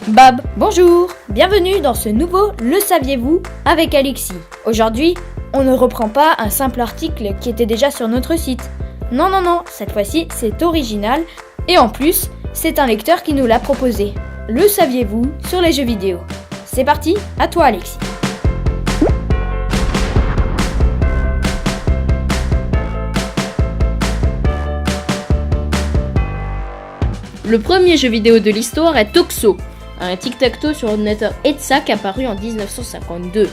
Bob, bonjour, bienvenue dans ce nouveau Le saviez-vous avec Alexis. Aujourd'hui, on ne reprend pas un simple article qui était déjà sur notre site. Non, cette fois-ci c'est original et en plus, c'est un lecteur qui nous l'a proposé. Le saviez-vous sur les jeux vidéo. C'est parti, à toi Alexis. Le premier jeu vidéo de l'histoire est Toxo, un tic-tac-toe sur ordinateur ETSAC apparu en 1952.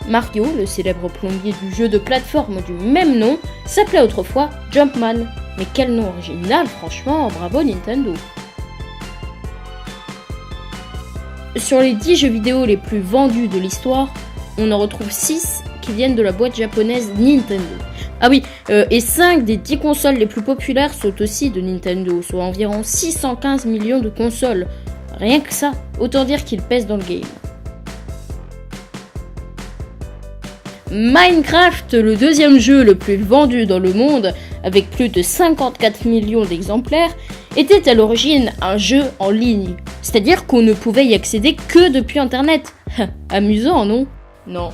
Mario, le célèbre plombier du jeu de plateforme du même nom, s'appelait autrefois Jumpman. Mais quel nom original, franchement, bravo Nintendo. Sur les 10 jeux vidéo les plus vendus de l'histoire, on en retrouve 6 qui viennent de la boîte japonaise Nintendo. Ah oui, et 5 des 10 consoles les plus populaires sont aussi de Nintendo, soit environ 615 millions de consoles. Rien que ça, autant dire qu'ils pèsent dans le game. Minecraft, le deuxième jeu le plus vendu dans le monde, avec plus de 54 millions d'exemplaires, était à l'origine un jeu en ligne. C'est-à-dire qu'on ne pouvait y accéder que depuis internet. Amusant, non ? Non.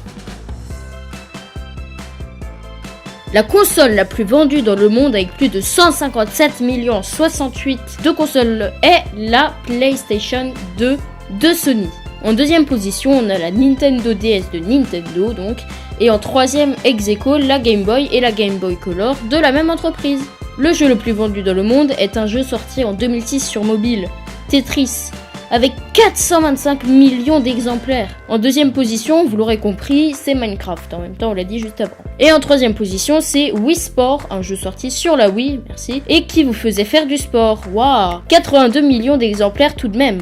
La console la plus vendue dans le monde avec plus de 157 millions 68 de consoles est la PlayStation 2 de Sony. En deuxième position, on a la Nintendo DS de Nintendo donc, et en troisième ex aequo la Game Boy et la Game Boy Color de la même entreprise. Le jeu le plus vendu dans le monde est un jeu sorti en 2006 sur mobile, Tetris, avec 425 millions d'exemplaires. En deuxième position, vous l'aurez compris, c'est Minecraft. En même temps, on l'a dit juste avant. Et en troisième position, c'est Wii Sport, un jeu sorti sur la Wii, merci, et qui vous faisait faire du sport. Waouh, 82 millions d'exemplaires tout de même.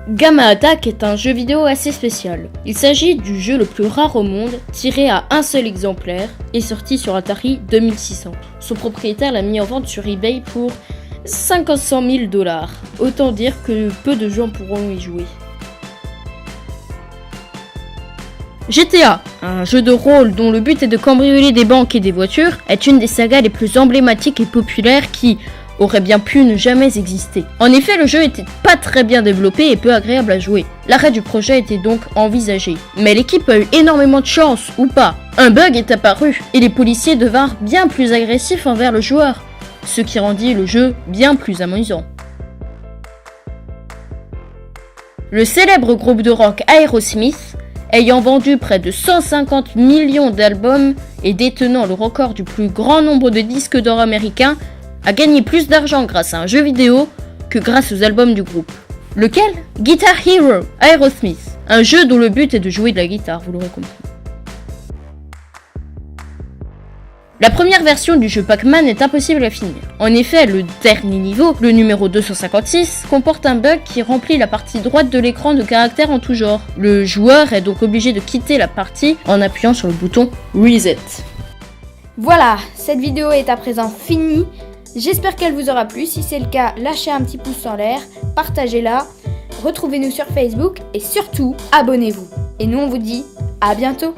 Gamma Attack est un jeu vidéo assez spécial. Il s'agit du jeu le plus rare au monde, tiré à un seul exemplaire, et sorti sur Atari 2600. Son propriétaire l'a mis en vente sur eBay pour 500 000 $. Autant dire que peu de gens pourront y jouer. GTA, un jeu de rôle dont le but est de cambrioler des banques et des voitures, est une des sagas les plus emblématiques et populaires qui aurait bien pu ne jamais exister. En effet, le jeu était pas très bien développé et peu agréable à jouer. L'arrêt du projet était donc envisagé. Mais l'équipe a eu énormément de chance, ou pas. Un bug est apparu, et les policiers devinrent bien plus agressifs envers le joueur, ce qui rendit le jeu bien plus amusant. Le célèbre groupe de rock Aerosmith, ayant vendu près de 150 millions d'albums et détenant le record du plus grand nombre de disques d'or américains, a gagné plus d'argent grâce à un jeu vidéo que grâce aux albums du groupe. Lequel ? Guitar Hero, Aerosmith, un jeu dont le but est de jouer de la guitare, vous l'aurez compris. La première version du jeu Pac-Man est impossible à finir. En effet, le dernier niveau, le numéro 256, comporte un bug qui remplit la partie droite de l'écran de caractères en tout genre. Le joueur est donc obligé de quitter la partie en appuyant sur le bouton Reset. Voilà, cette vidéo est à présent finie. J'espère qu'elle vous aura plu. Si c'est le cas, lâchez un petit pouce en l'air, partagez-la, retrouvez-nous sur Facebook et surtout, abonnez-vous. Et nous on vous dit à bientôt.